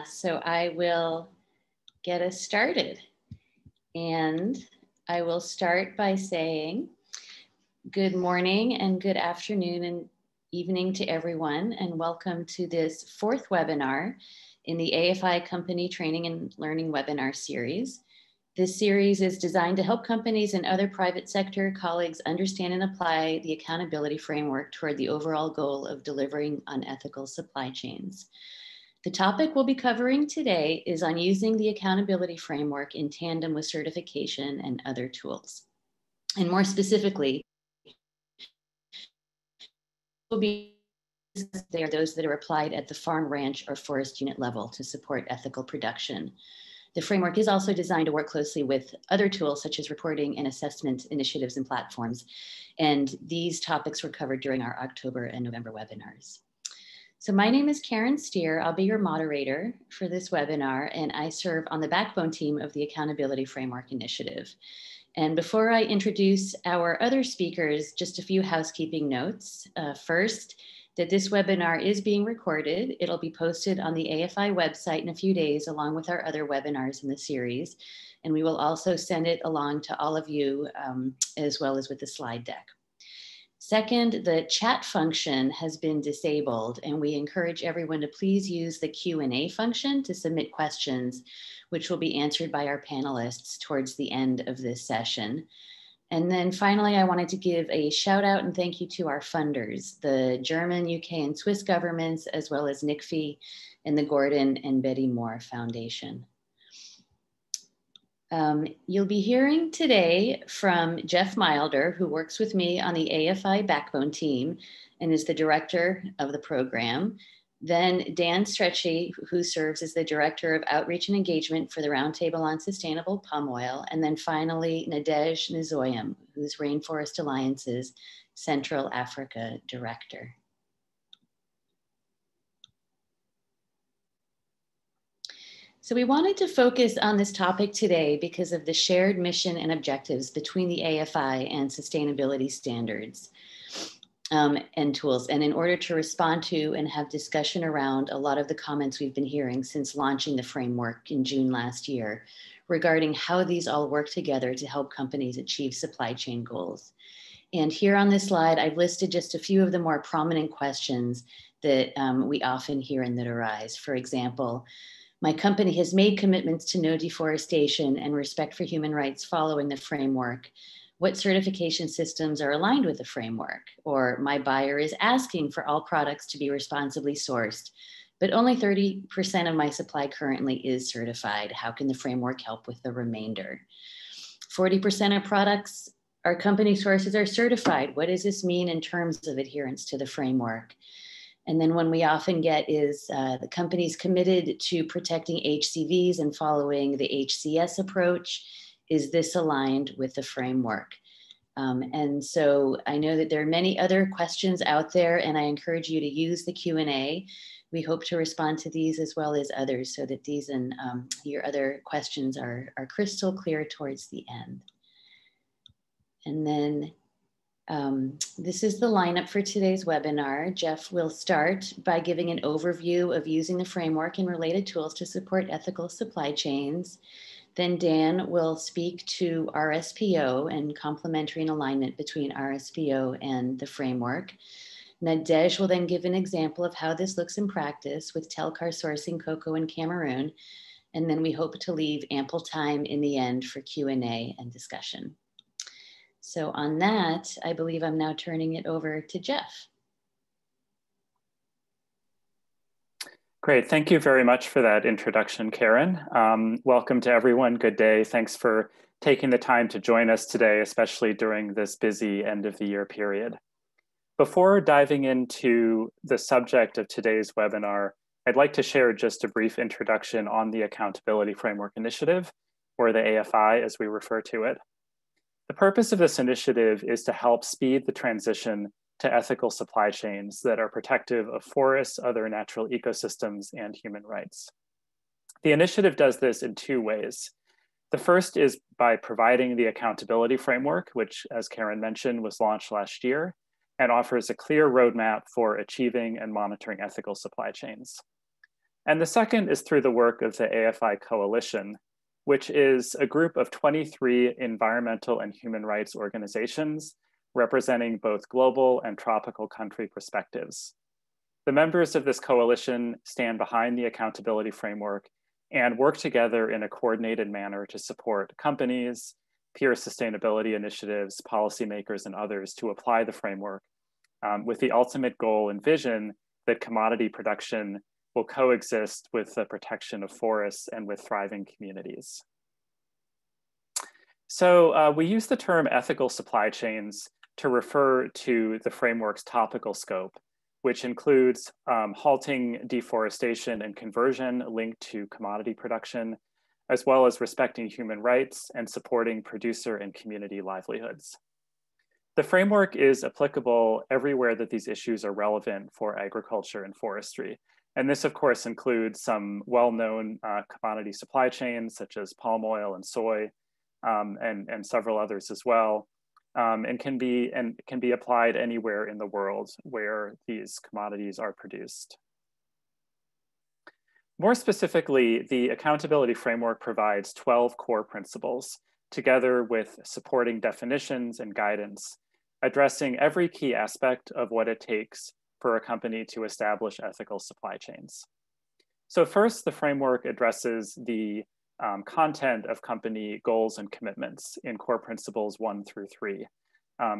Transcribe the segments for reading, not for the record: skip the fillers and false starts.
So I will get us started. And I will start by saying good morning and good afternoon and evening to everyone, and welcome to this fourth webinar in the AFI Company Training and Learning webinar series. This series is designed to help companies and other private sector colleagues understand and apply the accountability framework toward the overall goal of delivering on ethical supply chains. The topic we'll be covering today is on using the accountability framework in tandem with certification and other tools. And more specifically, they are those that are applied at the farm, ranch, or forest unit level to support ethical production. The framework is also designed to work closely with other tools such as reporting and assessment initiatives and platforms. And these topics were covered during our October and November webinars. So my name is Karen Steer. I'll be your moderator for this webinar, and I serve on the backbone team of the Accountability Framework Initiative. And before I introduce our other speakers, just a few housekeeping notes. First, that this webinar is being recorded. It'll be posted on the AFI website in a few days, along with our other webinars in the series. And we will also send it along to all of you, as well as with the slide deck. Second, the chat function has been disabled, and we encourage everyone to please use the Q&A function to submit questions, which will be answered by our panelists towards the end of this session. And then finally, I wanted to give a shout out and thank you to our funders, the German, UK, and Swiss governments, as well as NICFI and the Gordon and Betty Moore Foundation. You'll be hearing today from Jeff Milder, who works with me on the AFI Backbone team and is the director of the program. Then Dan Stretchy, who serves as the Director of Outreach and Engagement for the Roundtable on Sustainable Palm Oil. And then finally, Nadej Nizoyam, who's Rainforest Alliance's Central Africa Director. So we wanted to focus on this topic today because of the shared mission and objectives between the AFI and sustainability standards and tools. And in order to respond to and have discussion around a lot of the comments we've been hearing since launching the framework in June last year regarding how these all work together to help companies achieve supply chain goals. And here on this slide, I've listed just a few of the more prominent questions that we often hear and that arise. For example, my company has made commitments to no deforestation and respect for human rights following the framework. What certification systems are aligned with the framework? Or my buyer is asking for all products to be responsibly sourced, but only 30% of my supply currently is certified. How can the framework help with the remainder? 40% of products our company sources are certified. What does this mean in terms of adherence to the framework? And then one we often get is the company's committed to protecting HCVs and following the HCS approach. Is this aligned with the framework? And so I know that there are many other questions out there, and I encourage you to use the Q&A. We hope to respond to these as well as others so that these and your other questions are crystal clear towards the end. And then this is the lineup for today's webinar. Jeff will start by giving an overview of using the framework and related tools to support ethical supply chains. Then Dan will speak to RSPO and complementary and alignment between RSPO and the framework. Nadej will then give an example of how this looks in practice with Telca sourcing cocoa in Cameroon. And then we hope to leave ample time in the end for Q&A and discussion. So on that, I believe I'm now turning it over to Jeff. Great, thank you very much for that introduction, Karen. Welcome to everyone, good day. Thanks for taking the time to join us today, especially during this busy end of the year period. Before diving into the subject of today's webinar, I'd like to share just a brief introduction on the Accountability Framework Initiative, or the AFI as we refer to it. The purpose of this initiative is to help speed the transition to ethical supply chains that are protective of forests, other natural ecosystems, and human rights. The initiative does this in two ways. The first is by providing the accountability framework, which, as Karen mentioned, was launched last year and offers a clear roadmap for achieving and monitoring ethical supply chains. And the second is through the work of the AFI Coalition, which is a group of 23 environmental and human rights organizations representing both global and tropical country perspectives. The members of this coalition stand behind the accountability framework and work together in a coordinated manner to support companies, peer sustainability initiatives, policymakers, and others to apply the framework with the ultimate goal and vision that commodity production will coexist with the protection of forests and with thriving communities. So we use the term ethical supply chains to refer to the framework's topical scope, which includes halting deforestation and conversion linked to commodity production, as well as respecting human rights and supporting producer and community livelihoods. The framework is applicable everywhere that these issues are relevant for agriculture and forestry. And this, of course, includes some well-known commodity supply chains, such as palm oil and soy, and several others as well, and can be applied anywhere in the world where these commodities are produced. More specifically, the accountability framework provides 12 core principles, together with supporting definitions and guidance, addressing every key aspect of what it takes for a company to establish ethical supply chains. So first, the framework addresses the content of company goals and commitments in core principles 1 through 3,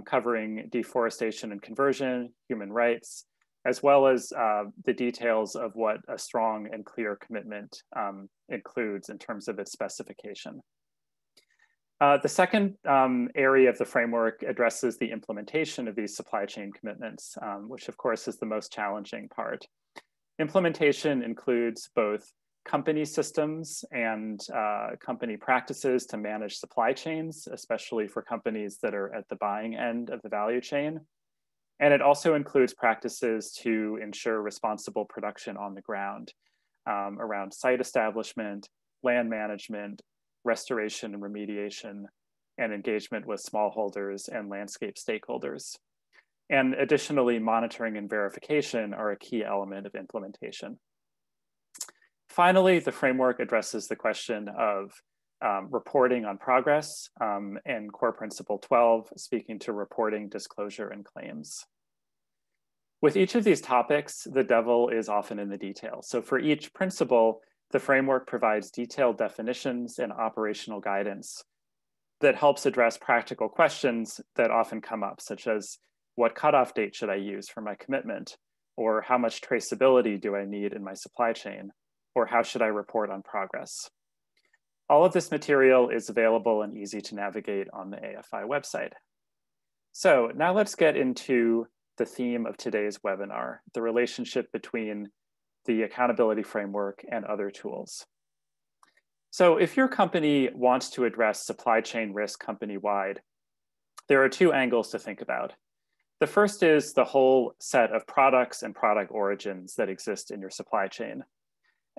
covering deforestation and conversion, human rights, as well as the details of what a strong and clear commitment includes in terms of its specification. The second area of the framework addresses the implementation of these supply chain commitments, which of course is the most challenging part. Implementation includes both company systems and company practices to manage supply chains, especially for companies that are at the buying end of the value chain. And it also includes practices to ensure responsible production on the ground around site establishment, land management, restoration and remediation, and engagement with smallholders and landscape stakeholders. And additionally, monitoring and verification are a key element of implementation. Finally, the framework addresses the question of reporting on progress and core principle 12, speaking to reporting, disclosure, and claims. With each of these topics, the devil is often in the details. So for each principle, the framework provides detailed definitions and operational guidance that helps address practical questions that often come up, such as what cutoff date should I use for my commitment? Or how much traceability do I need in my supply chain? Or how should I report on progress? All of this material is available and easy to navigate on the AFI website. So now let's get into the theme of today's webinar, the relationship between the accountability framework and other tools. So if your company wants to address supply chain risk company-wide, there are two angles to think about. The first is the whole set of products and product origins that exist in your supply chain.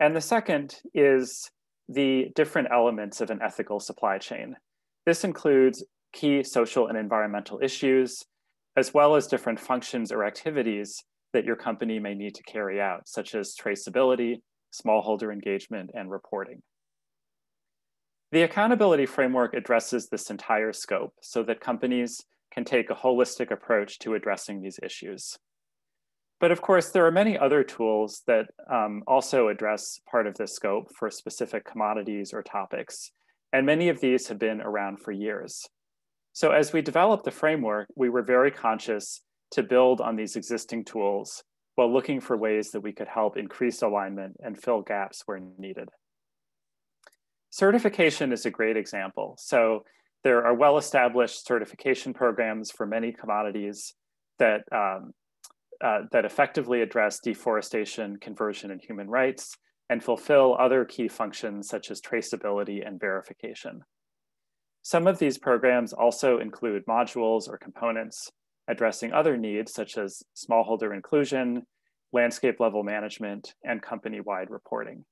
And the second is the different elements of an ethical supply chain. This includes key social and environmental issues, as well as different functions or activities that your company may need to carry out, such as traceability, smallholder engagement, and reporting. The accountability framework addresses this entire scope so that companies can take a holistic approach to addressing these issues. But of course, there are many other tools that also address part of this scope for specific commodities or topics. And many of these have been around for years. So as we developed the framework, we were very conscious to build on these existing tools while looking for ways that we could help increase alignment and fill gaps where needed. Certification is a great example. So there are well-established certification programs for many commodities that effectively address deforestation, conversion, and human rights, and fulfill other key functions such as traceability and verification. Some of these programs also include modules or components addressing other needs such as smallholder inclusion, landscape level management, and company-wide reporting.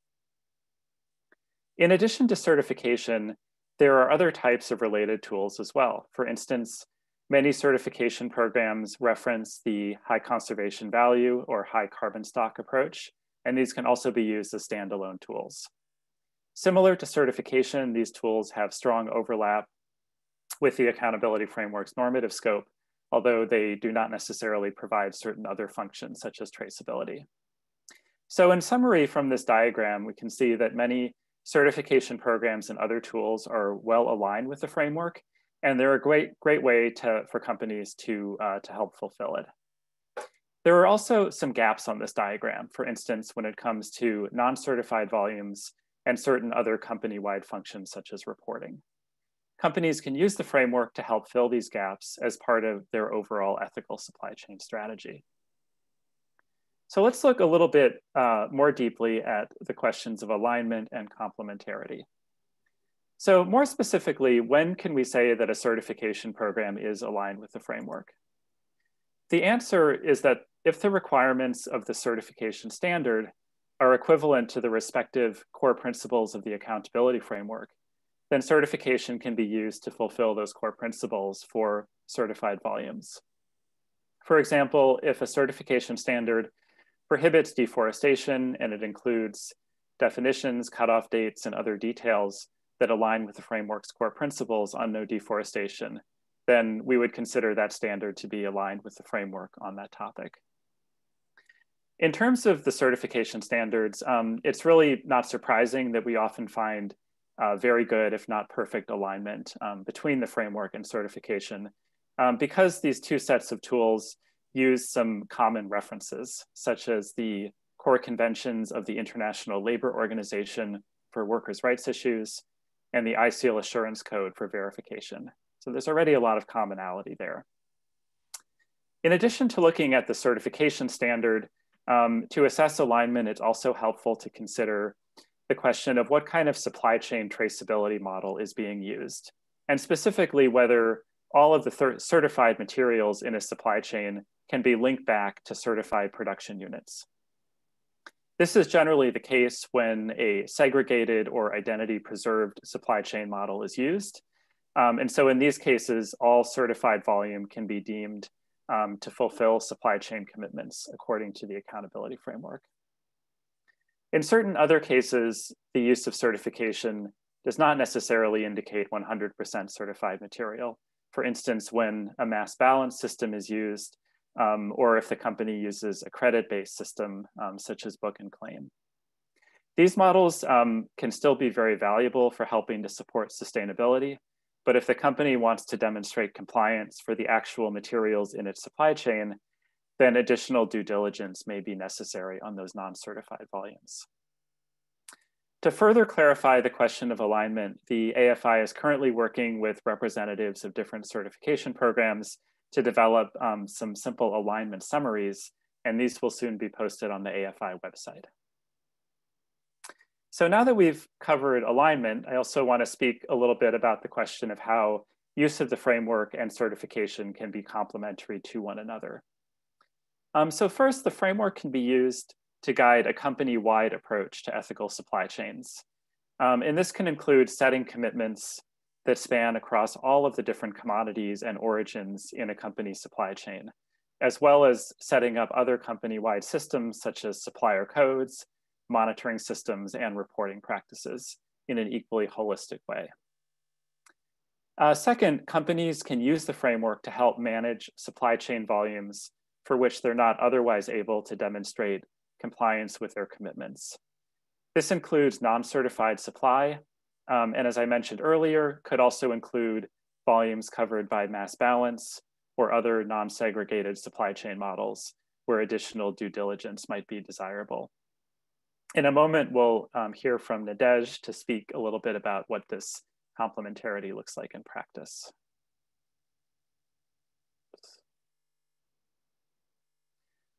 In addition to certification, there are other types of related tools as well. For instance, many certification programs reference the high conservation value or high carbon stock approach and these can also be used as standalone tools. Similar to certification, these tools have strong overlap with the accountability framework's normative scope, although they do not necessarily provide certain other functions such as traceability. So in summary from this diagram, we can see that many certification programs and other tools are well aligned with the framework, and they're a great way for companies to help fulfill it. There are also some gaps on this diagram, for instance, when it comes to non-certified volumes and certain other company-wide functions such as reporting. Companies can use the framework to help fill these gaps as part of their overall ethical supply chain strategy. So let's look a little bit more deeply at the questions of alignment and complementarity. So more specifically, when can we say that a certification program is aligned with the framework? The answer is that if the requirements of the certification standard are equivalent to the respective core principles of the accountability framework, then certification can be used to fulfill those core principles for certified volumes. For example, if a certification standard prohibits deforestation and it includes definitions, cutoff dates, and other details that align with the framework's core principles on no deforestation, then we would consider that standard to be aligned with the framework on that topic. In terms of the certification standards, it's really not surprising that we often find very good, if not perfect, alignment between the framework and certification, because these two sets of tools use some common references, such as the core conventions of the International Labor Organization for workers' rights issues and the ICL Assurance Code for verification. So there's already a lot of commonality there. In addition to looking at the certification standard, to assess alignment, it's also helpful to consider the question of what kind of supply chain traceability model is being used, and specifically whether all of the certified materials in a supply chain can be linked back to certified production units. This is generally the case when a segregated or identity preserved supply chain model is used. And so in these cases, all certified volume can be deemed to fulfill supply chain commitments according to the accountability framework. In certain other cases, the use of certification does not necessarily indicate 100% certified material. For instance, when a mass balance system is used, or if the company uses a credit-based system, such as book and claim. These models can still be very valuable for helping to support sustainability, but if the company wants to demonstrate compliance for the actual materials in its supply chain, then additional due diligence may be necessary on those non-certified volumes. To further clarify the question of alignment, the AFI is currently working with representatives of different certification programs to develop some simple alignment summaries, and these will soon be posted on the AFI website. So now that we've covered alignment, I also want to speak a little bit about the question of how use of the framework and certification can be complementary to one another. So first, the framework can be used to guide a company-wide approach to ethical supply chains. And this can include setting commitments that span across all of the different commodities and origins in a company's supply chain, as well as setting up other company-wide systems such as supplier codes, monitoring systems, and reporting practices in an equally holistic way. Second, companies can use the framework to help manage supply chain volumes for which they're not otherwise able to demonstrate compliance with their commitments. This includes non-certified supply, and as I mentioned earlier, could also include volumes covered by mass balance or other non-segregated supply chain models where additional due diligence might be desirable. In a moment, we'll hear from Nadej to speak a little bit about what this complementarity looks like in practice.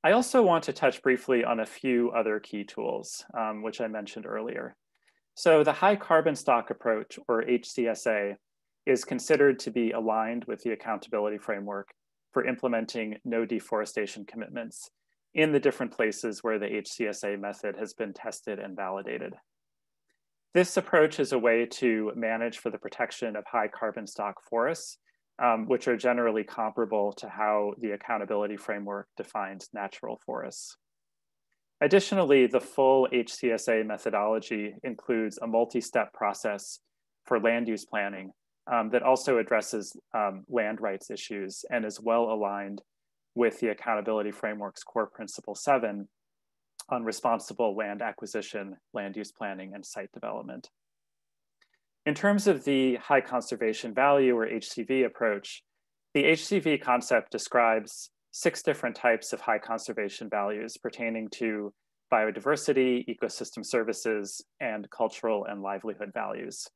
I also want to touch briefly on a few other key tools, which I mentioned earlier. So the high carbon stock approach, or HCSA, is considered to be aligned with the accountability framework for implementing no deforestation commitments in the different places where the HCSA method has been tested and validated. This approach is a way to manage for the protection of high carbon stock forests, which are generally comparable to how the accountability framework defines natural forests. Additionally, the full HCSA methodology includes a multi-step process for land use planning that also addresses land rights issues and is well aligned with the Accountability Framework's core principle 7 on responsible land acquisition, land use planning, and site development. In terms of the high conservation value or HCV approach, the HCV concept describes 6 different types of high conservation values pertaining to biodiversity, ecosystem services, and cultural and livelihood values.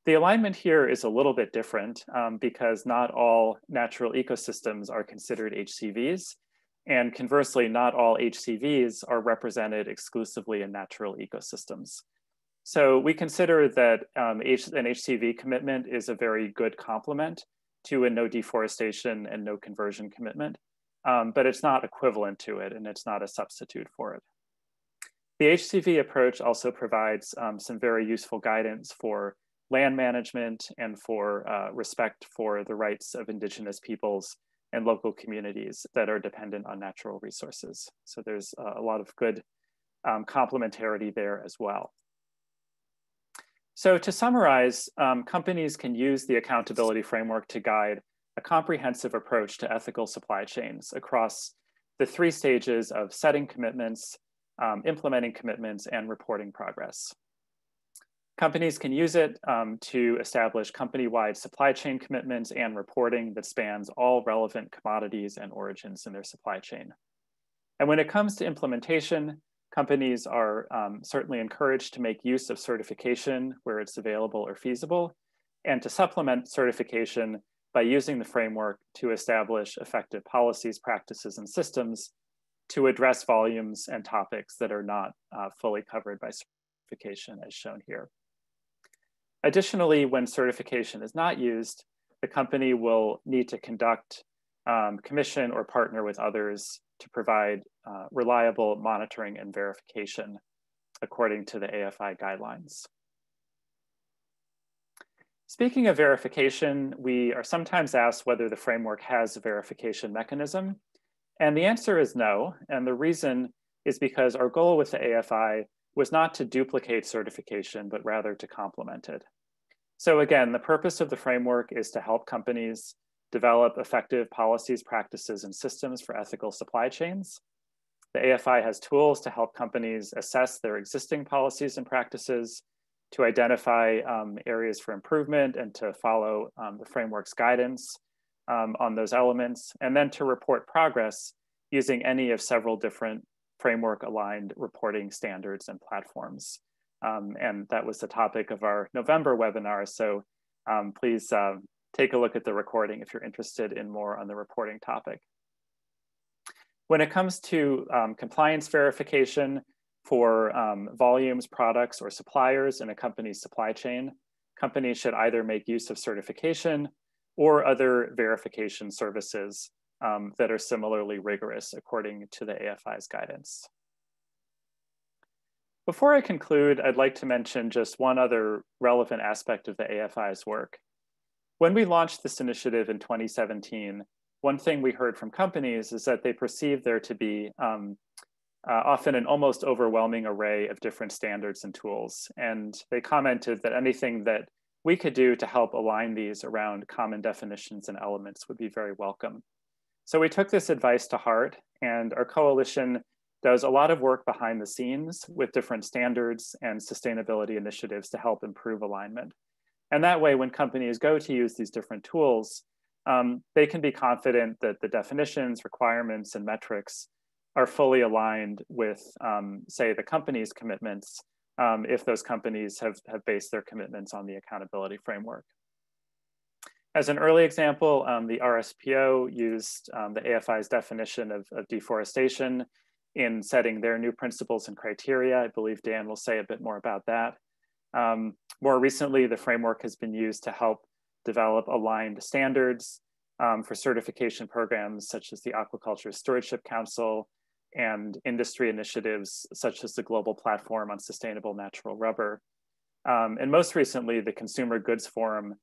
The alignment here is a little bit different because not all natural ecosystems are considered HCVs, and conversely, not all HCVs are represented exclusively in natural ecosystems. So we consider that an HCV commitment is a very good complement to a no deforestation and no conversion commitment, but it's not equivalent to it and it's not a substitute for it. The HCV approach also provides some very useful guidance for land management and for respect for the rights of indigenous peoples and local communities that are dependent on natural resources. So there's a lot of good complementarity there as well. So to summarize, companies can use the accountability framework to guide a comprehensive approach to ethical supply chains across the 3 stages of setting commitments, implementing commitments, and reporting progress. Companies can use it to establish company-wide supply chain commitments and reporting that spans all relevant commodities and origins in their supply chain. And when it comes to implementation, companies are certainly encouraged to make use of certification where it's available or feasible, and to supplement certification by using the framework to establish effective policies, practices, and systems to address volumes and topics that are not fully covered by certification, as shown here. Additionally, when certification is not used, the company will need to conduct, commission, or partner with others to provide reliable monitoring and verification according to the AFI guidelines. Speaking of verification, we are sometimes asked whether the framework has a verification mechanism, and the answer is no. And the reason is because our goal with the AFI was not to duplicate certification, but rather to complement it. So again, the purpose of the framework is to help companies develop effective policies, practices, and systems for ethical supply chains. The AFI has tools to help companies assess their existing policies and practices, to identify areas for improvement, and to follow the framework's guidance on those elements, and then to report progress using any of several different framework-aligned reporting standards and platforms. And that was the topic of our November webinar, so please take a look at the recording if you're interested in more on the reporting topic. When it comes to compliance verification for volumes, products, or suppliers in a company's supply chain, companies should either make use of certification or other verification services that are similarly rigorous according to the AFI's guidance. Before I conclude, I'd like to mention just one other relevant aspect of the AFI's work. When we launched this initiative in 2017, one thing we heard from companies is that they perceive there to be often an almost overwhelming array of different standards and tools. And they commented that anything that we could do to help align these around common definitions and elements would be very welcome. So we took this advice to heart, and our coalition does a lot of work behind the scenes with different standards and sustainability initiatives to help improve alignment. And that way, when companies go to use these different tools, they can be confident that the definitions, requirements, and metrics are fully aligned with, say, the company's commitments, if those companies have based their commitments on the accountability framework. As an early example, the RSPO used the AFI's definition of deforestation in setting their new principles and criteria. I believe Dan will say a bit more about that. More recently, the framework has been used to help develop aligned standards for certification programs such as the Aquaculture Stewardship Council and industry initiatives such as the Global Platform on Sustainable Natural Rubber. And most recently, the Consumer Goods Forum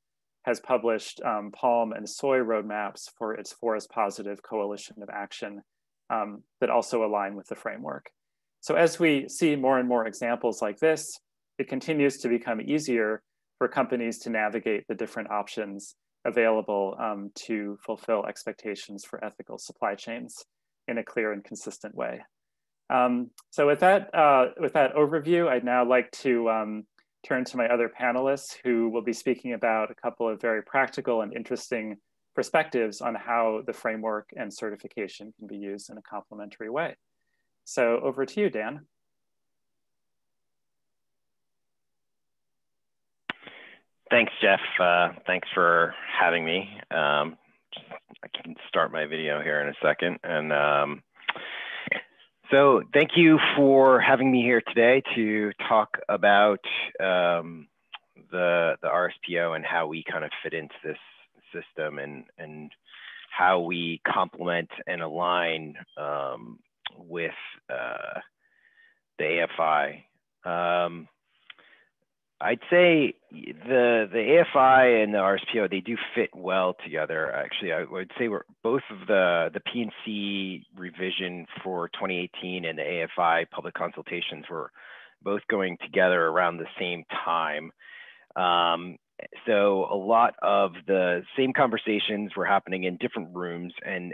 has published palm and soy roadmaps for its forest positive coalition of action that also align with the framework. So as we see more and more examples like this, it continues to become easier for companies to navigate the different options available to fulfill expectations for ethical supply chains in a clear and consistent way. So with that overview, I'd now like to turn to my other panelists who will be speaking about a couple of very practical and interesting perspectives on how the framework and certification can be used in a complementary way. So over to you, Dan. Thanks, Jeff. Thanks for having me. I can start my video here in a second. And so thank you for having me here today to talk about the RSPO and how we kind of fit into this system and how we complement and align with the AFI. I'd say the AFI and the RSPO, they do fit well together. Actually, I would say we're both of the P&C revision for 2018 and the AFI public consultations were both going together around the same time. So a lot of the same conversations were happening in different rooms, and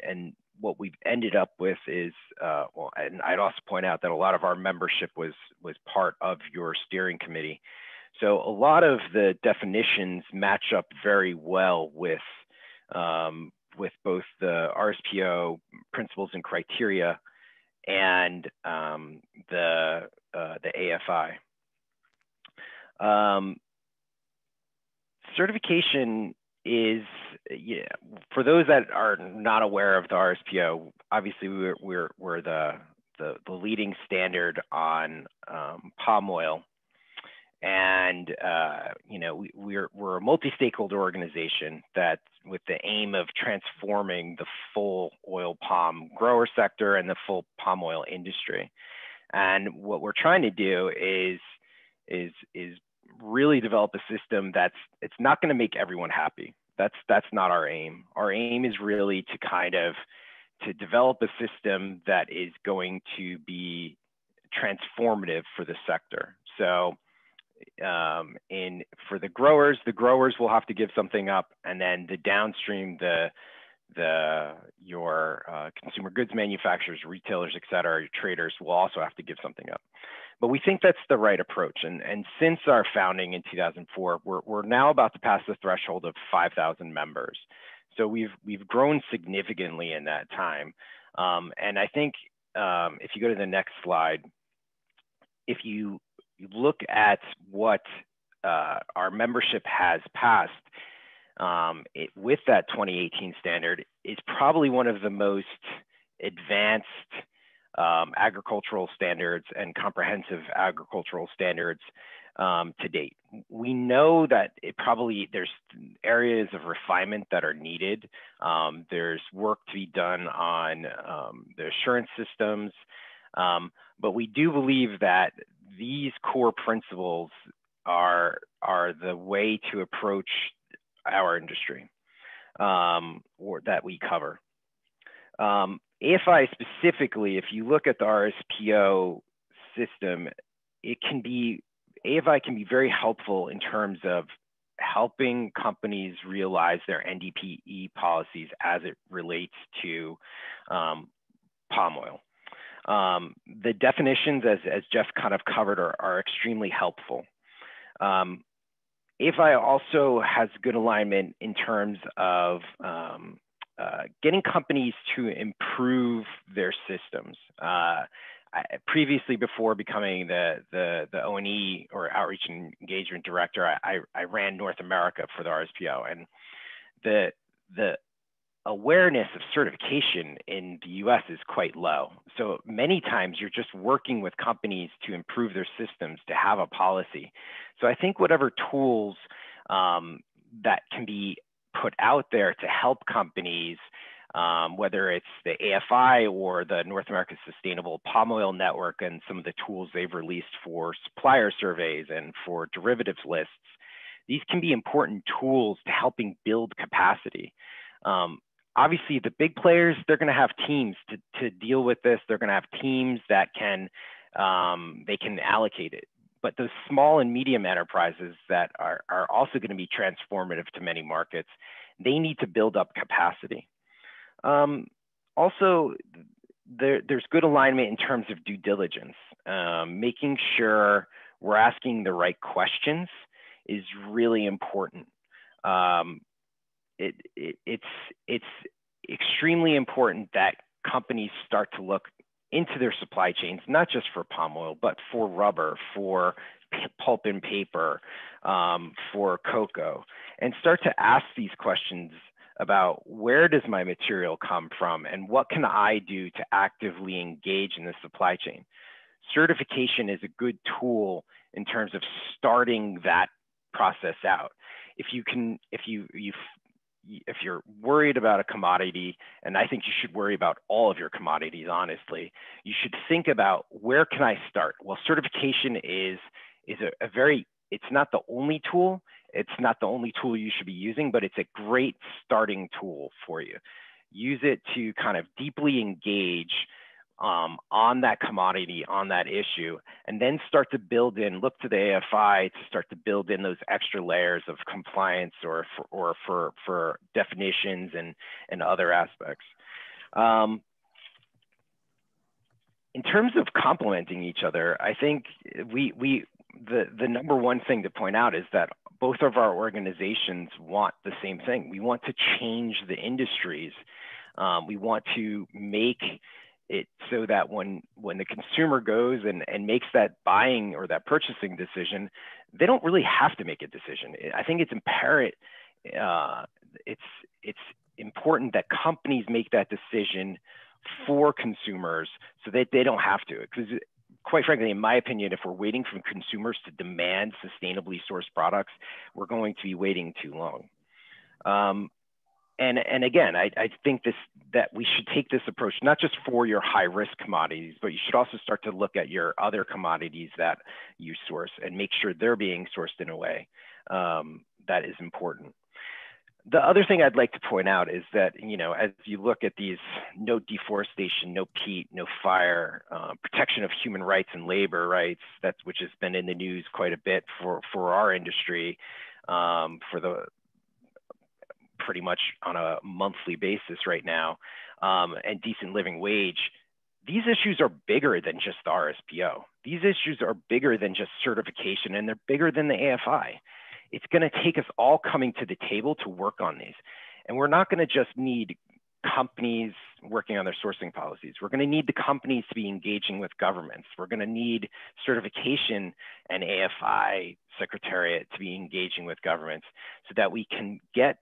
what we've ended up with is, well, and I'd also point out that a lot of our membership was part of your steering committee. So a lot of the definitions match up very well with both the RSPO principles and criteria and the AFI. Certification is, yeah, for those that are not aware of the RSPO, obviously we're the leading standard on palm oil. And you know, we're a multi-stakeholder organization that's with the aim of transforming the full oil palm grower sector and the full palm oil industry. And what we're trying to do is really develop a system it's not going to make everyone happy. That's not our aim. Our aim is really to kind of to develop a system that is going to be transformative for the sector. So for the growers will have to give something up, and then the downstream, your consumer goods manufacturers, retailers, et cetera, your traders will also have to give something up. But we think that's the right approach. And since our founding in 2004, we're now about to pass the threshold of 5,000 members. So we've grown significantly in that time. And I think if you go to the next slide, if you look at what our membership has passed with that 2018 standard, it's probably one of the most advanced agricultural standards and comprehensive agricultural standards to date. We know that there's areas of refinement that are needed. There's work to be done on the assurance systems, but we do believe that these core principles are the way to approach our industry or that we cover. AFI specifically, if you look at the RSPO system, AFI can be very helpful in terms of helping companies realize their NDPE policies as it relates to palm oil. The definitions, as Jeff kind of covered, are extremely helpful. AFI also has good alignment in terms of getting companies to improve their systems. Previously, before becoming the O&E or Outreach and Engagement Director, I ran North America for the RSPO, and the awareness of certification in the US is quite low. So many times you're just working with companies to improve their systems, to have a policy. So I think whatever tools that can be put out there to help companies, whether it's the AFI or the North America Sustainable Palm Oil Network and some of the tools they've released for supplier surveys and for derivatives lists, these can be important tools to helping build capacity. Obviously, the big players, they're going to have teams to deal with this. They're going to have teams that can they can allocate it. But those small and medium enterprises that are also going to be transformative to many markets, they need to build up capacity. Also, there's good alignment in terms of due diligence. Making sure we're asking the right questions is really important. It's extremely important that companies start to look into their supply chains, not just for palm oil, but for rubber, for pulp and paper, for cocoa, and start to ask these questions about where does my material come from and what can I do to actively engage in the supply chain. Certification is a good tool in terms of starting that process out. If you're worried about a commodity, and I think you should worry about all of your commodities, honestly, you should think about where can I start? Well, certification is a very, it's not the only tool. It's not the only tool you should be using, but it's a great starting tool for you. Use it to kind of deeply engage on that commodity, on that issue, and then start to build in, look to the AFI to start to build in those extra layers of compliance or for definitions and other aspects. In terms of complementing each other, I think the number one thing to point out is that both of our organizations want the same thing. We want to change the industries. We want to make it so that when the consumer goes and makes that buying or that purchasing decision, they don't really have to make a decision. I think it's imperative. It's important that companies make that decision for consumers so that they don't have to. Because quite frankly, in my opinion, if we're waiting for consumers to demand sustainably sourced products, we're going to be waiting too long. And again, I think that we should take this approach, not just for your high risk commodities, but you should also start to look at your other commodities that you source and make sure they're being sourced in a way that is important. The other thing I'd like to point out is that, you know, as you look at these no deforestation, no peat, no fire, protection of human rights and labor rights, which has been in the news quite a bit for our industry, pretty much on a monthly basis right now, and decent living wage, these issues are bigger than just the RSPO. These issues are bigger than just certification, and they're bigger than the AFI. It's going to take us all coming to the table to work on these. And we're not going to just need companies working on their sourcing policies. We're going to need the companies to be engaging with governments. We're going to need certification and AFI secretariat to be engaging with governments so that we can get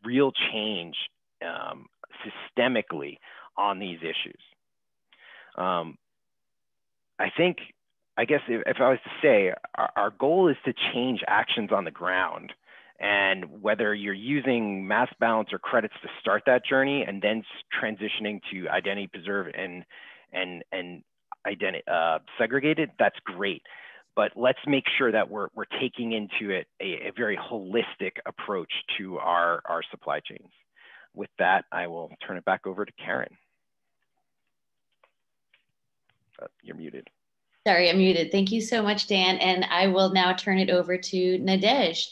real change systemically on these issues. I guess if I was to say, our goal is to change actions on the ground, and whether you're using mass balance or credits to start that journey and then transitioning to identity preserve and identity segregated, that's great. But let's make sure that we're taking into it a very holistic approach to our supply chains. With that, I will turn it back over to Karen. You're muted. Sorry, I'm muted. Thank you so much, Dan. And I will now turn it over to Nadej.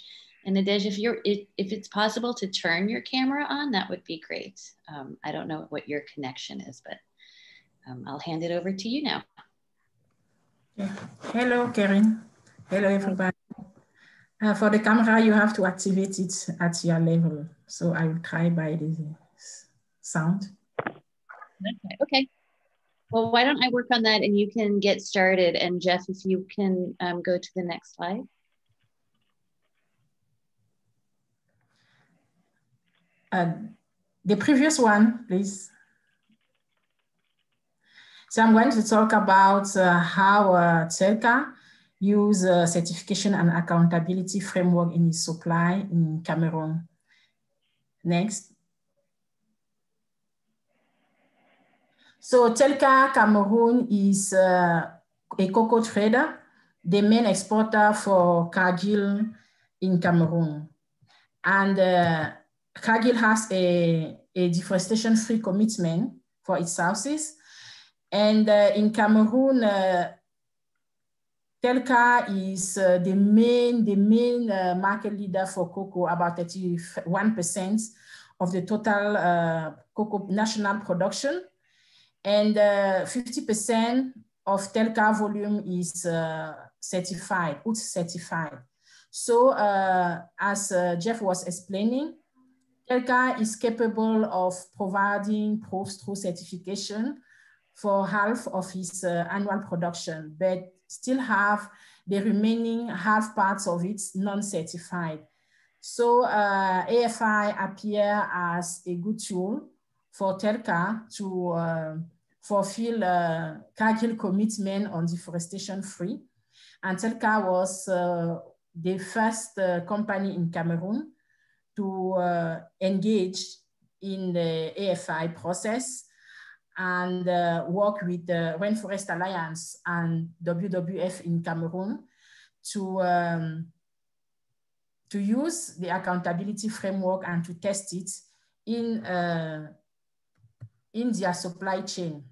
And Nadej, if it's possible to turn your camera on, that would be great. I don't know what your connection is, but I'll hand it over to you now. Yeah. Hello, Karen. Hello, everybody. For the camera, you have to activate it at your level. So I will try by the sound. Okay. Well, why don't I work on that and you can get started. And Jeff, if you can go to the next slide. The previous one, please. So I'm going to talk about how Telca use certification and accountability framework in its supply in Cameroon. Next. So Telca Cameroon is a cocoa trader, the main exporter for Cargill in Cameroon. And Cargill has a deforestation-free commitment for its sources. And in Cameroon, Telca is the main market leader for cocoa, about 31% of the total cocoa national production. And 50% of Telca volume is certified, UTZ certified. So as Jeff was explaining, Telca is capable of providing proofs through certification for half of his annual production, but still have the remaining half parts of it non-certified. So AFI appear as a good tool for Telca to fulfill Cargill commitment on deforestation free. And Telca was the first company in Cameroon to engage in the AFI process and work with the Rainforest Alliance and WWF in Cameroon to use the accountability framework and to test it in their supply chain.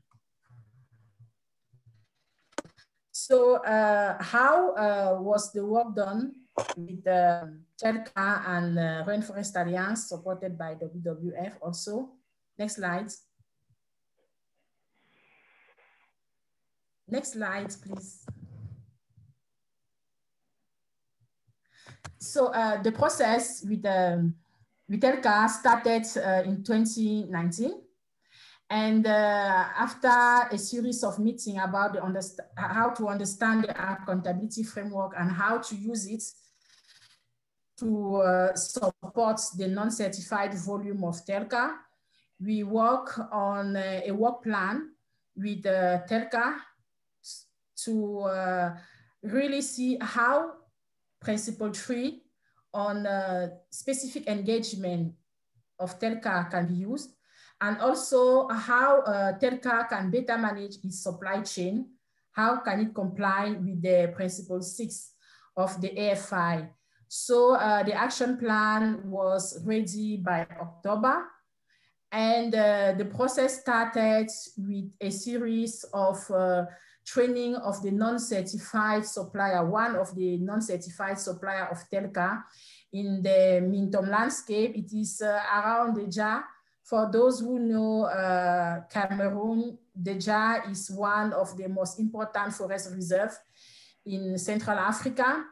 So how was the work done with Telca and Rainforest Alliance supported by WWF also? Next slide. Next slide, please. So the process with Telca started in 2019. And after a series of meetings about how to understand the accountability framework and how to use it to support the non-certified volume of Telca, we work on a work plan with Telca to really see how Principle 3 on specific engagement of Telca can be used, and also how Telca can better manage its supply chain. How can it comply with the Principle 6 of the AFI? So the action plan was ready by October. And the process started with a series of training of the non-certified supplier, one of the non-certified supplier of Telca in the Mintom landscape. It is around the Dja. For those who know Cameroon, the Dja is one of the most important forest reserves in Central Africa,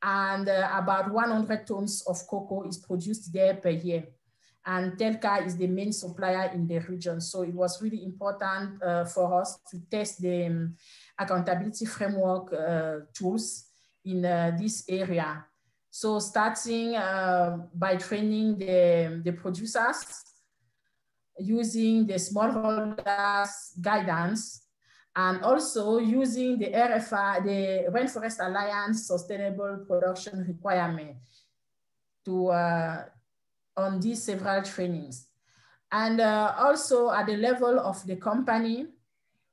and about 100 tons of cocoa is produced there per year. And Telca is the main supplier in the region. So it was really important for us to test the accountability framework tools in this area. So starting by training the producers, using the smallholders guidance, and also using the RFI, the Rainforest Alliance Sustainable Production Requirement to on these several trainings. And also at the level of the company,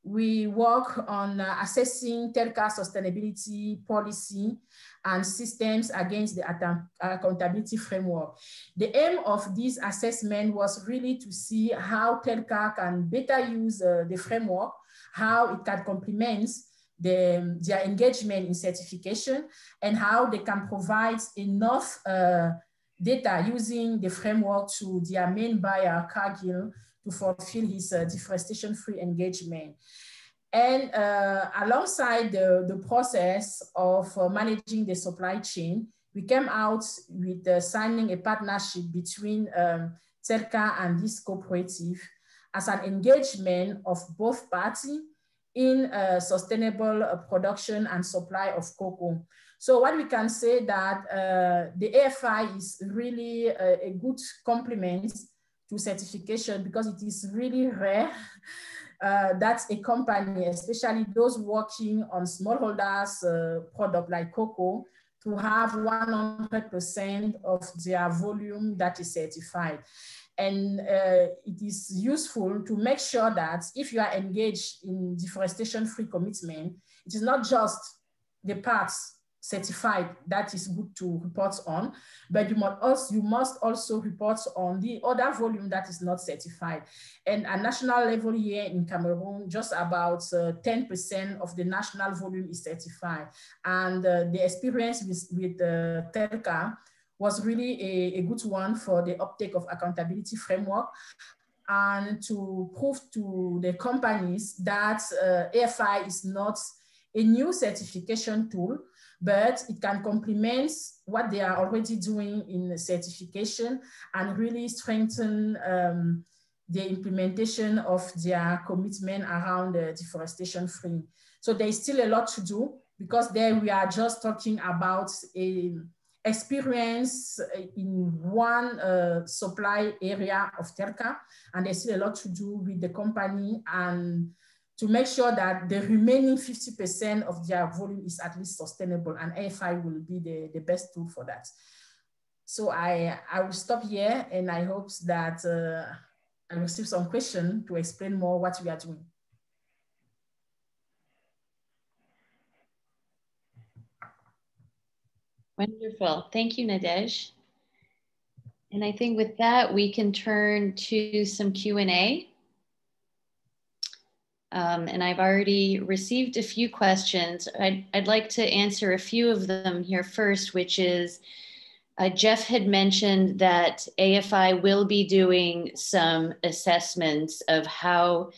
we work on assessing Telca sustainability policy and systems against the accountability framework. The aim of this assessment was really to see how Telca can better use the framework, how it can complement their engagement in certification, and how they can provide enough data using the framework to their main buyer, Cargill, to fulfill his deforestation-free engagement. And alongside the process of managing the supply chain, we came out with signing a partnership between Celca and this cooperative as an engagement of both parties in sustainable production and supply of cocoa. So what we can say that the AFI is really a good complement to certification, because it is really rare that a company, especially those working on smallholders product like cocoa, to have 100% of their volume that is certified. And it is useful to make sure that if you are engaged in deforestation-free commitment, it is not just the parts certified, that is good to report on, but you must also report on the other volume that is not certified. And at national level here in Cameroon, just about 10% of the national volume is certified. And the experience with Telca was really a good one for the uptake of accountability framework, and to prove to the companies that AFI is not a new certification tool, but it can complement what they are already doing in certification and really strengthen the implementation of their commitment around deforestation free. So there's still a lot to do, because there we are just talking about a experience in one supply area of Telca, and there's still a lot to do with the company and to make sure that the remaining 50% of their volume is at least sustainable, and AFI will be the best tool for that. So I will stop here, and I hope that I receive some questions to explain more what we are doing. Wonderful. Thank you, Nadej. And I think with that, we can turn to some Q&A. And I've already received a few questions. I'd like to answer a few of them here first, which is, Jeff had mentioned that AFI will be doing some assessments of how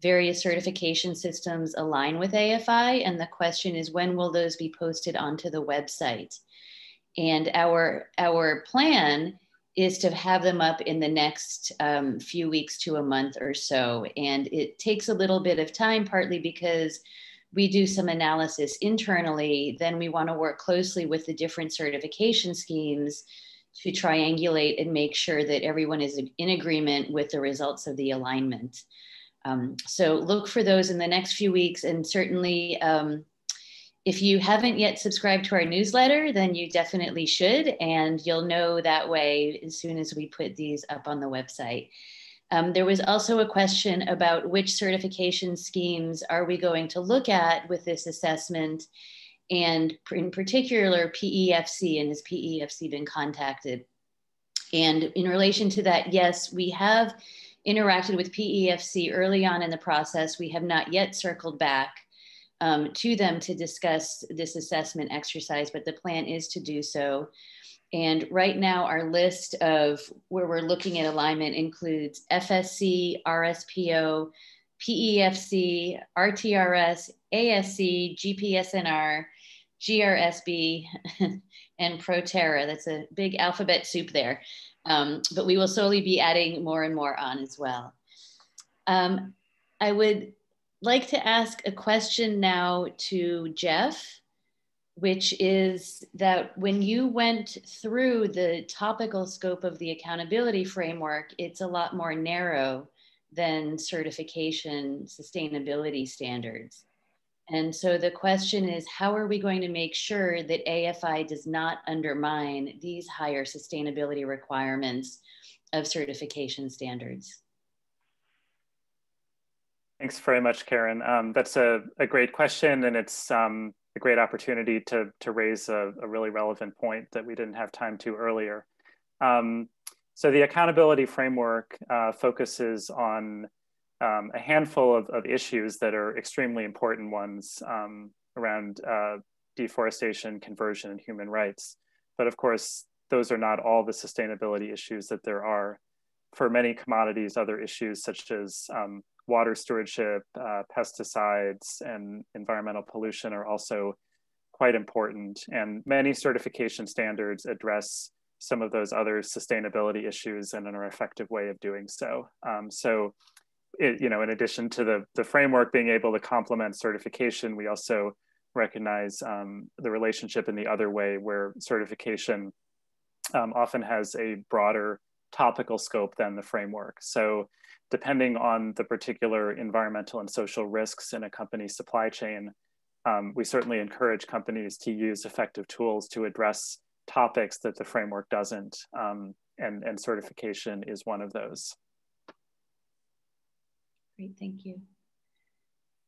various certification systems align with AFI. And the question is, when will those be posted onto the website? And our plan is to have them up in the next few weeks to a month or so. And it takes a little bit of time, partly because we do some analysis internally. Then we want to work closely with the different certification schemes to triangulate and make sure that everyone is in agreement with the results of the alignment. So look for those in the next few weeks. And certainly, if you haven't yet subscribed to our newsletter, then you definitely should, and you'll know that way as soon as we put these up on the website. There was also a question about which certification schemes are we going to look at with this assessment, and in particular, PEFC, and has PEFC been contacted? And in relation to that, yes, we have interacted with PEFC early on in the process. We have not yet circled back to them to discuss this assessment exercise, but the plan is to do so. And right now our list of where we're looking at alignment includes FSC, RSPO, PEFC, RTRS, ASC, GPSNR, GRSB, and Proterra. That's a big alphabet soup there. But we will slowly be adding more and more on as well. I would like to ask a question now to Jeff, which is that when you went through the topical scope of the accountability framework, it's a lot more narrow than certification sustainability standards. And so the question is, how are we going to make sure that AFI does not undermine these higher sustainability requirements of certification standards? Thanks very much, Karen. That's a great question, and it's a great opportunity to raise a really relevant point that we didn't have time to earlier. So the accountability framework focuses on a handful of issues that are extremely important ones around deforestation, conversion, and human rights. But of course, those are not all the sustainability issues that there are. For many commodities, other issues such as water stewardship, pesticides, and environmental pollution are also quite important. And many certification standards address some of those other sustainability issues in an effective way of doing so. In addition to the framework being able to complement certification, we also recognize the relationship in the other way, where certification often has a broader topical scope than the framework. So depending on the particular environmental and social risks in a company's supply chain, we certainly encourage companies to use effective tools to address topics that the framework doesn't, and certification is one of those. Great, thank you.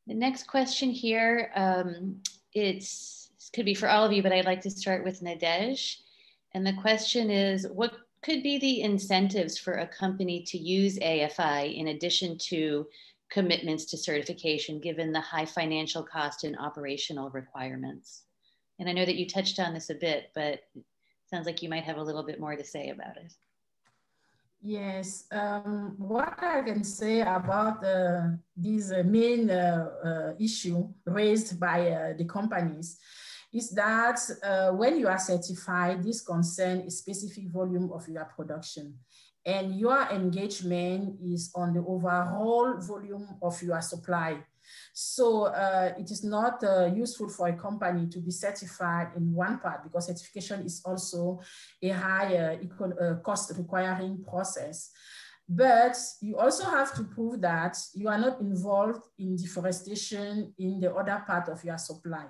The next question here, it's this could be for all of you, but I'd like to start with Nadej. And the question is, what could be the incentives for a company to use AFI in addition to commitments to certification, given the high financial cost and operational requirements? And I know that you touched on this a bit, but it sounds like you might have a little bit more to say about it. Yes, what I can say about this main issue raised by the companies is that when you are certified, this concerns a specific volume of your production, and your engagement is on the overall volume of your supply. So it is not useful for a company to be certified in one part, because certification is also a high cost requiring process. But you also have to prove that you are not involved in deforestation in the other part of your supply.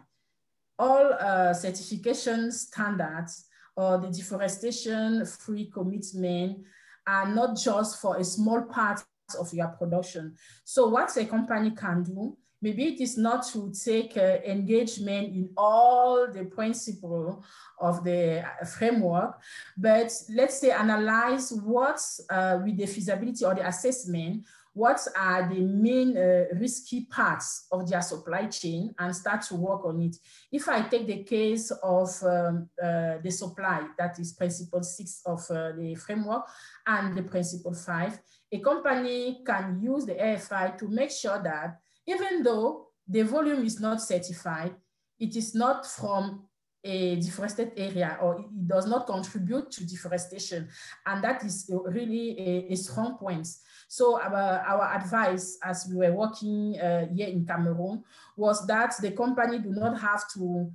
All certification standards or the deforestation-free commitment are not just for a small part of your production. So what a company can do, maybe it is not to take engagement in all the principles of the framework, but let's say analyze what's with the feasibility or the assessment, what are the main risky parts of their supply chain, and start to work on it. If I take the case of the supply, that is principle 6 of the framework, and the principle 5, a company can use the AFI to make sure that even though the volume is not certified, it is not from a deforested area, or it does not contribute to deforestation. And that is really a strong point. So our advice as we were working here in Cameroon was that the company do not have to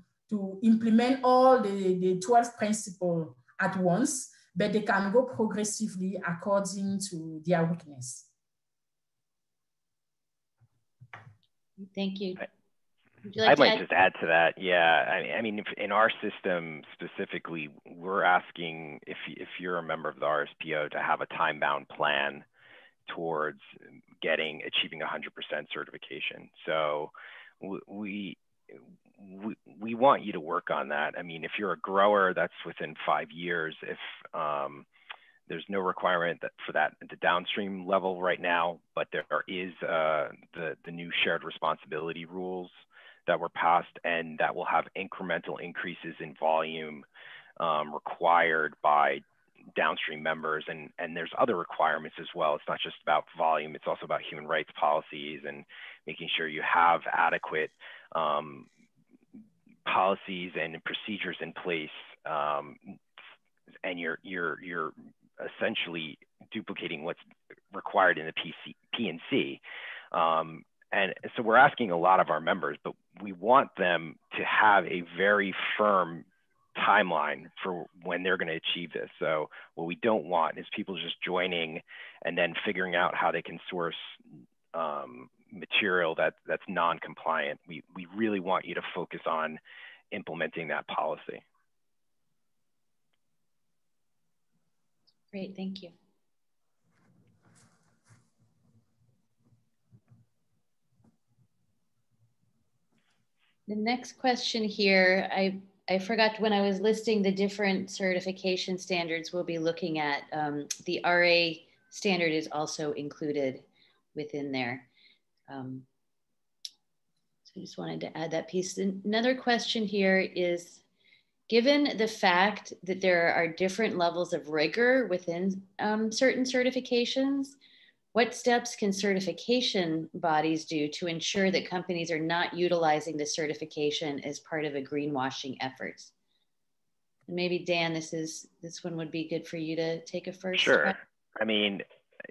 implement all the 12 principles at once, but they can go progressively according to their weakness. Thank you. I might just add to that. Yeah, I mean, if in our system specifically, we're asking if you're a member of the RSPO to have a time-bound plan towards achieving 100% certification. So we want you to work on that. I mean, if you're a grower, that's within 5 years. If there's no requirement for that at the downstream level right now, but there is the new shared responsibility rules that were passed, and that will have incremental increases in volume required by downstream members, and there's other requirements as well. It's not just about volume, it's also about human rights policies and making sure you have adequate policies and procedures in place, and you're essentially duplicating what's required in the P&C. And so we're asking a lot of our members, but we want them to have a very firm timeline for when they're going to achieve this. So what we don't want is people just joining and then figuring out how they can source material that's non-compliant. We really want you to focus on implementing that policy. Great, thank you. The next question here, I forgot when I was listing the different certification standards we'll be looking at. The RA standard is also included within there. So I just wanted to add that piece. Another question here is, given the fact that there are different levels of rigor within certain certifications, what steps can certification bodies do to ensure that companies are not utilizing the certification as part of a greenwashing effort? And maybe Dan, this one would be good for you to take a first. Sure. I mean,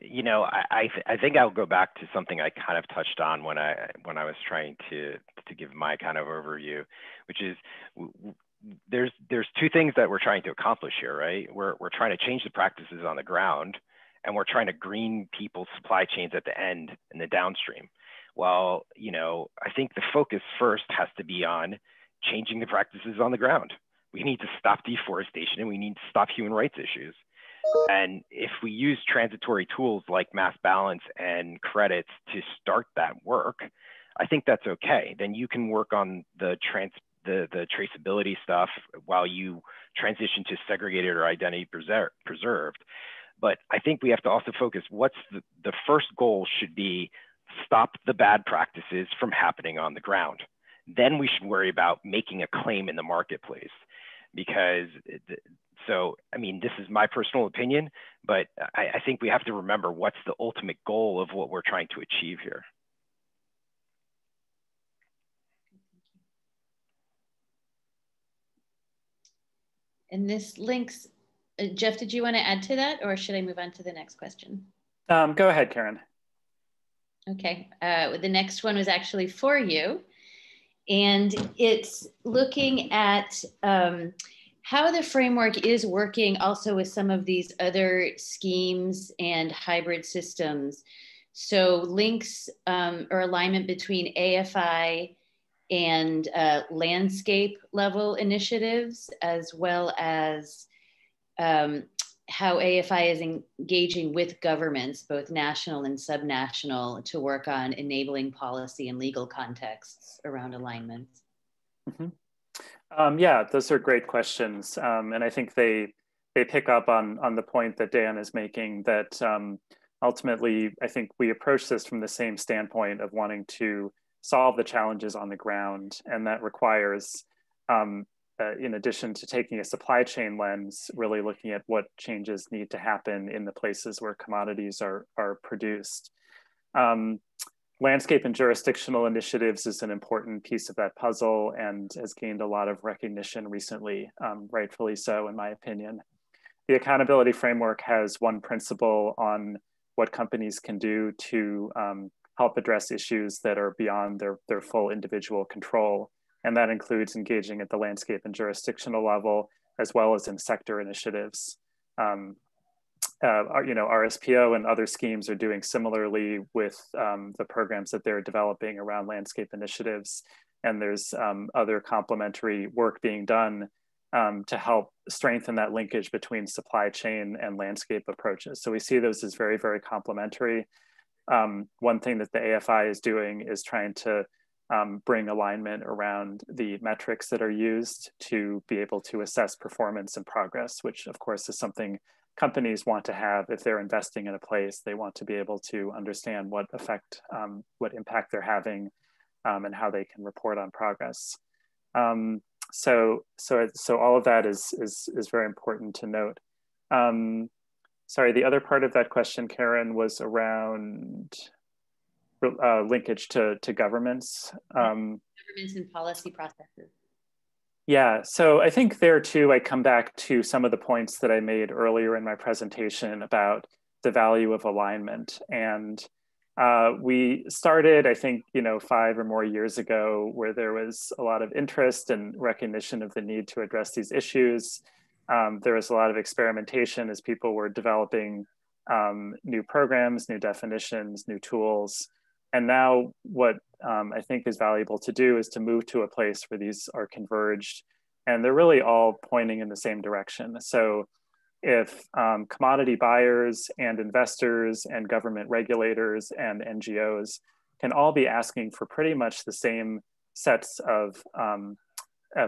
you know, I think I'll go back to something I kind of touched on when I was trying to give my kind of overview, which is there's two things that we're trying to accomplish here, right? We're trying to change the practices on the ground, and we're trying to green people's supply chains at the end and the downstream. Well, you know, I think the focus first has to be on changing the practices on the ground. We need to stop deforestation, and we need to stop human rights issues. And if we use transitory tools like mass balance and credits to start that work, I think that's okay. Then you can work on the the traceability stuff while you transition to segregated or identity preserved. But I think we have to also focus, what's the first goal should be stop the bad practices from happening on the ground. Then we should worry about making a claim in the marketplace. Because, so, I mean, this is my personal opinion, but I think we have to remember what's the ultimate goal of what we're trying to achieve here. And this links, Jeff, did you want to add to that, or should I move on to the next question? Go ahead, Karen. Okay, the next one was actually for you. And it's looking at how the framework is working also with some of these other schemes and hybrid systems. So links or alignment between AFI and landscape level initiatives, as well as how AFI is engaging with governments, both national and subnational, to work on enabling policy and legal contexts around alignment. Mm-hmm. Yeah, those are great questions. And I think they pick up on the point that Dan is making, that ultimately, I think we approach this from the same standpoint of wanting to solve the challenges on the ground. And that requires, in addition to taking a supply chain lens, really looking at what changes need to happen in the places where commodities are produced. Landscape and jurisdictional initiatives is an important piece of that puzzle and has gained a lot of recognition recently, rightfully so, in my opinion. The accountability framework has one principle on what companies can do to help address issues that are beyond their full individual control. And that includes engaging at the landscape and jurisdictional level, as well as in sector initiatives. RSPO and other schemes are doing similarly with the programs that they're developing around landscape initiatives. And there's other complementary work being done to help strengthen that linkage between supply chain and landscape approaches. So we see those as very, very complementary. One thing that the AFI is doing is trying to bring alignment around the metrics that are used to be able to assess performance and progress, which of course is something companies want to have. If they're investing in a place, they want to be able to understand what effect, what impact they're having, and how they can report on progress. So all of that is very important to note. Sorry, the other part of that question, Karen, was around linkage to governments. Governments and policy processes. Yeah, so I think there too, I come back to some of the points that I made earlier in my presentation about the value of alignment. And we started, I think, 5 or more years ago, where there was a lot of interest and recognition of the need to address these issues. There was a lot of experimentation as people were developing new programs, new definitions, new tools. And now what I think is valuable to do is to move to a place where these are converged and they're really all pointing in the same direction. So if commodity buyers and investors and government regulators and NGOs can all be asking for pretty much the same sets of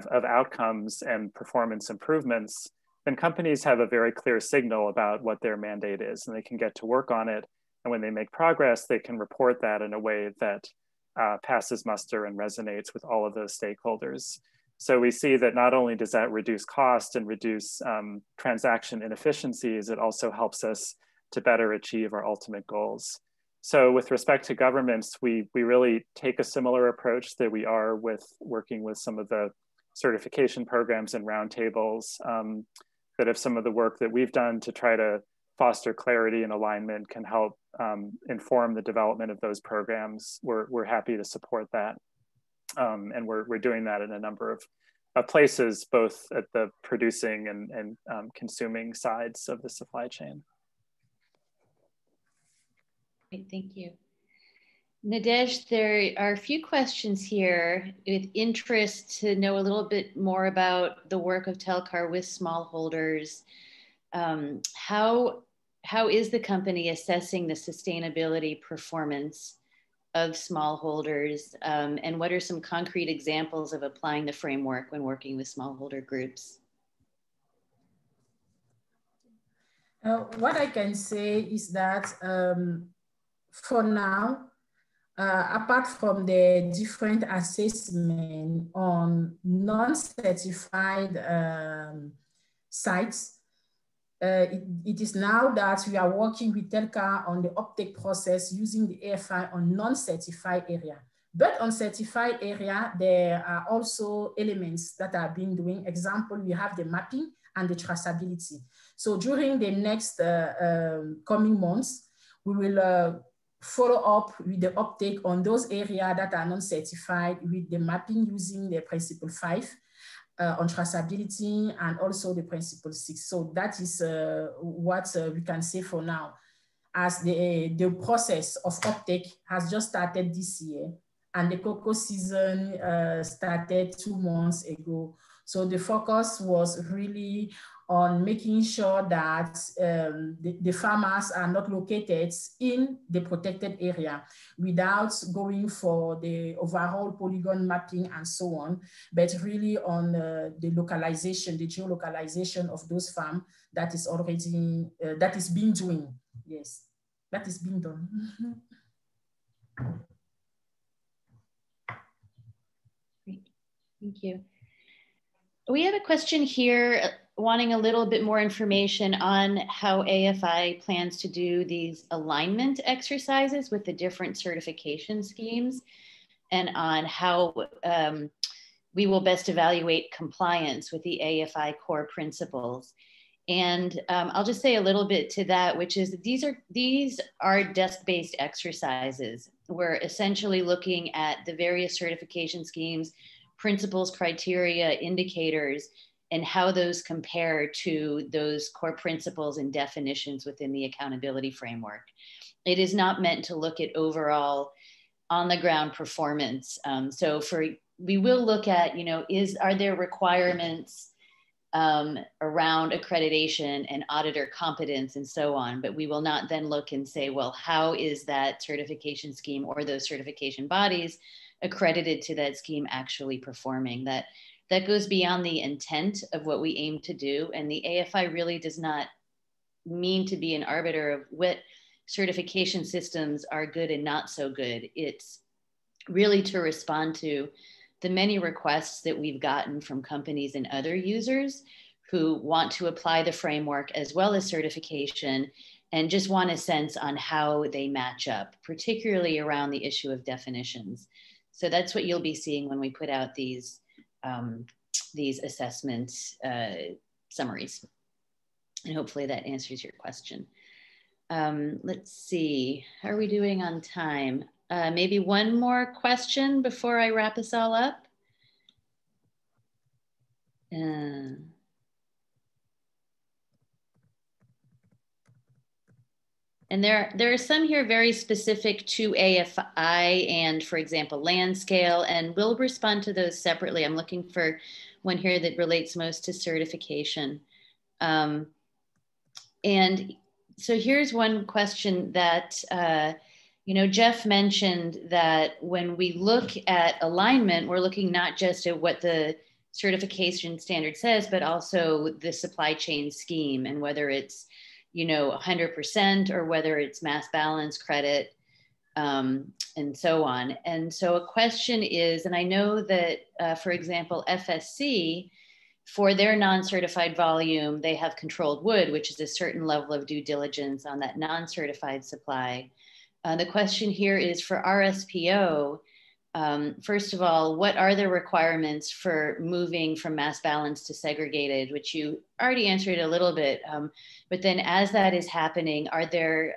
outcomes and performance improvements, then companies have a very clear signal about what their mandate is, and they can get to work on it. And when they make progress, they can report that in a way that passes muster and resonates with all of those stakeholders. So we see that not only does that reduce cost and reduce transaction inefficiencies, it also helps us to better achieve our ultimate goals. So with respect to governments, we really take a similar approach that we are with working with some of the certification programs and roundtables, that if some of the work that we've done to try to foster clarity and alignment can help inform the development of those programs, we're happy to support that. And we're doing that in a number of places, both at the producing and consuming sides of the supply chain. Great, thank you. Nadej, there are a few questions here with interest to know a little bit more about the work of Telca with smallholders. How is the company assessing the sustainability performance of smallholders, and what are some concrete examples of applying the framework when working with smallholder groups? What I can say is that for now, apart from the different assessment on non-certified sites, it is now that we are working with Telca on the uptake process using the AFI on non-certified area. But on certified area, there are also elements that are being doing. Example, we have the mapping and the traceability. So during the next coming months, we will follow up with the uptake on those areas that are non-certified with the mapping using the principle 5 on traceability and also the principle 6. So that is what we can say for now, as the process of uptake has just started this year and the cocoa season started 2 months ago. So the focus was really on making sure that the farmers are not located in the protected area without going for the overall polygon mapping and so on, but really on the localization, the geolocalization of those farms that is already, that is being doing. Yes, that is being done. Great, thank you. We have a question here wanting a little bit more information on how AFI plans to do these alignment exercises with the different certification schemes and on how we will best evaluate compliance with the AFI core principles. And I'll just say a little bit to that, which is these are desk-based exercises. We're essentially looking at the various certification schemes, principles, criteria, indicators, and how those compare to those core principles and definitions within the accountability framework. It is not meant to look at overall on the ground performance. So we will look at, are there requirements around accreditation and auditor competence and so on, but we will not then look and say, well, how is that certification scheme or those certification bodies accredited to that scheme actually performing? That goes beyond the intent of what we aim to do. And the AFI really does not mean to be an arbiter of what certification systems are good and not so good. It's really to respond to the many requests that we've gotten from companies and other users who want to apply the framework as well as certification and just want a sense on how they match up, particularly around the issue of definitions. So that's what you'll be seeing when we put out these assessment summaries. And hopefully that answers your question. Let's see, how are we doing on time? Maybe one more question before I wrap us all up. And there are some here very specific to AFI and, for example, land scale, and we'll respond to those separately. I'm looking for one here that relates most to certification. And so here's one question that, Jeff mentioned that when we look at alignment, we're looking not just at what the certification standard says, but also the supply chain scheme and whether it's 100% or whether it's mass balance credit and so on. And so a question is, and I know that, for example, FSC, for their non-certified volume, they have controlled wood, which is a certain level of due diligence on that non-certified supply. The question here is for RSPO, first of all, what are the requirements for moving from mass balance to segregated, which you already answered a little bit, but then as that is happening, are there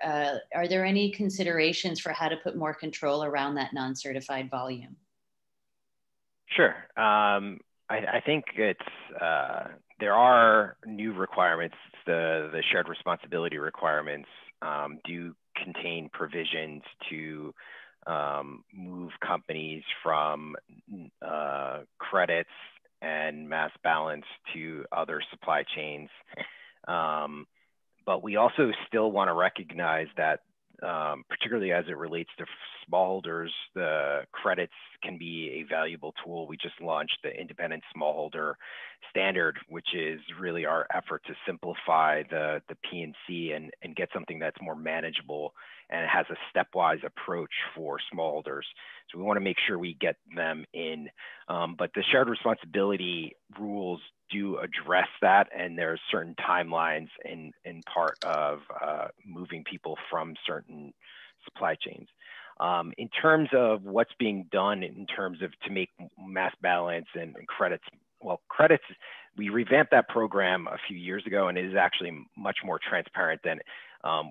any considerations for how to put more control around that non-certified volume? Sure. I think there are new requirements. The shared responsibility requirements do contain provisions to move companies from credits and mass balance to other supply chains. But we also still want to recognize that particularly as it relates to smallholders, the credits can be a valuable tool. We just launched the independent smallholder standard, which is really our effort to simplify the P&C and get something that's more manageable, and it has a stepwise approach for smallholders. So we want to make sure we get them in. But the shared responsibility rules do address that, and there's certain timelines in part of moving people from certain supply chains. In terms of what's being done in terms of to make mass balance and credits, well, credits, we revamped that program a few years ago, and it is actually much more transparent than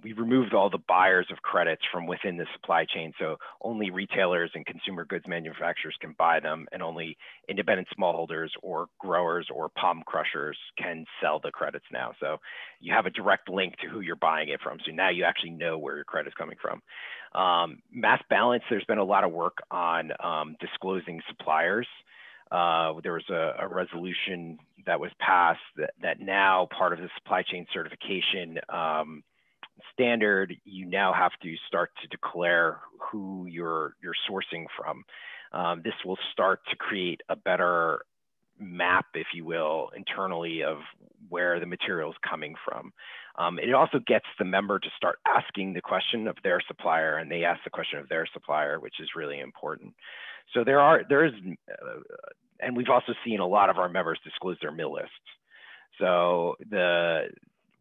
we removed all the buyers of credits from within the supply chain. So only retailers and consumer goods manufacturers can buy them, and only independent smallholders or growers or palm crushers can sell the credits now. So you have a direct link to who you're buying it from. So now you actually know where your credit is coming from. Mass balance, there's been a lot of work on disclosing suppliers. There was a resolution that was passed that now part of the supply chain certification standard, you now have to start to declare who you're sourcing from. This will start to create a better map, if you will, internally of where the material is coming from. It also gets the member to start asking the question of their supplier, and they ask the question of their supplier, which is really important. So there is, and we've also seen a lot of our members disclose their mill lists. So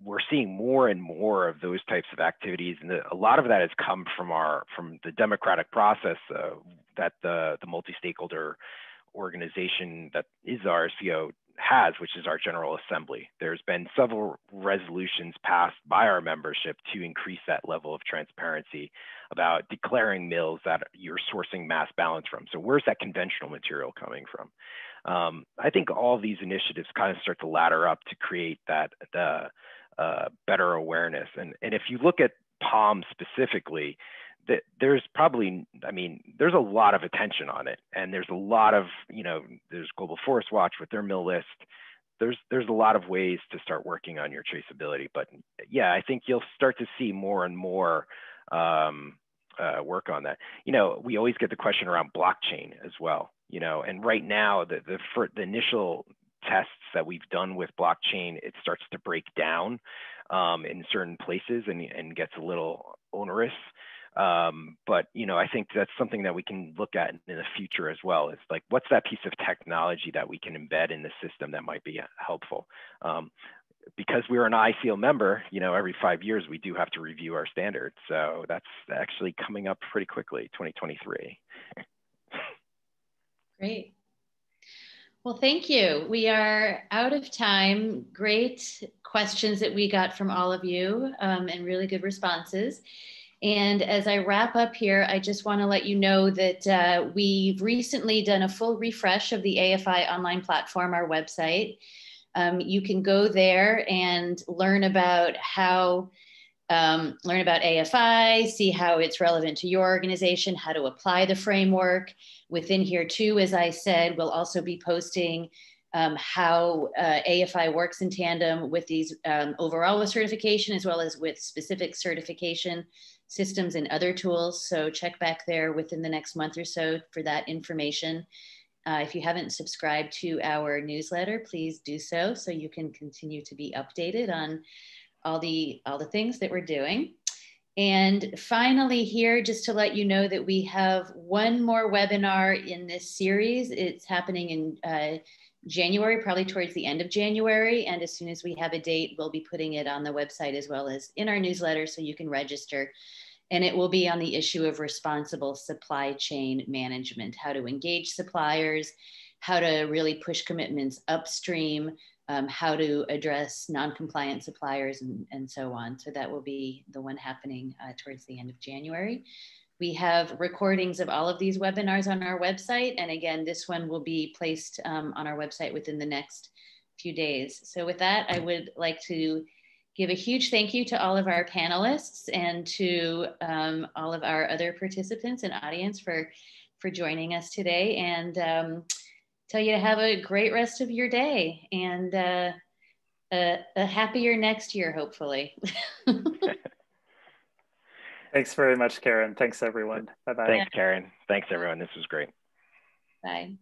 we're seeing more and more of those types of activities, and a lot of that has come from the democratic process that the multi-stakeholder organization that is our RSPO has, which is our General Assembly. There's been several resolutions passed by our membership to increase that level of transparency about declaring mills that you're sourcing mass balance from. So where's that conventional material coming from? I think all these initiatives kind of start to ladder up to create that better awareness. And if you look at palm specifically, there's probably, I mean, there's a lot of attention on it, and there's a lot of, there's Global Forest Watch with their mill list. There's a lot of ways to start working on your traceability, but yeah, I think you'll start to see more and more work on that. We always get the question around blockchain as well, and right now the initial tests that we've done with blockchain, it starts to break down in certain places and gets a little onerous. But I think that's something that we can look at in the future as well. It's like, what's that piece of technology that we can embed in the system that might be helpful? Because we're an ICO member, every 5 years we do have to review our standards. So that's actually coming up pretty quickly, 2023. Great. Well, thank you. We are out of time. Great questions that we got from all of you, and really good responses. And as I wrap up here, I just want to let you know that we've recently done a full refresh of the AFI online platform, our website. You can go there and learn about AFI, see how it's relevant to your organization, how to apply the framework. Within here too, as I said, we'll also be posting how AFI works in tandem with these overall with certification, as well as with specific certification systems and other tools. So check back there within the next month or so for that information. If you haven't subscribed to our newsletter, please do so you can continue to be updated on all the things that we're doing. And finally here, just to let you know that we have one more webinar in this series. It's happening in January, probably towards the end of January. And as soon as we have a date, we'll be putting it on the website as well as in our newsletter so you can register. And it will be on the issue of responsible supply chain management, how to engage suppliers, how to really push commitments upstream, how to address non-compliant suppliers and so on. So that will be the one happening towards the end of January. We have recordings of all of these webinars on our website. And again, this one will be placed on our website within the next few days. So with that, I would like to give a huge thank you to all of our panelists and to all of our other participants and audience for joining us today, and tell you to have a great rest of your day and a happier next year, hopefully. Thanks very much, Karen. Thanks, everyone. Bye-bye. Thanks, Karen. Thanks, everyone. This was great. Bye.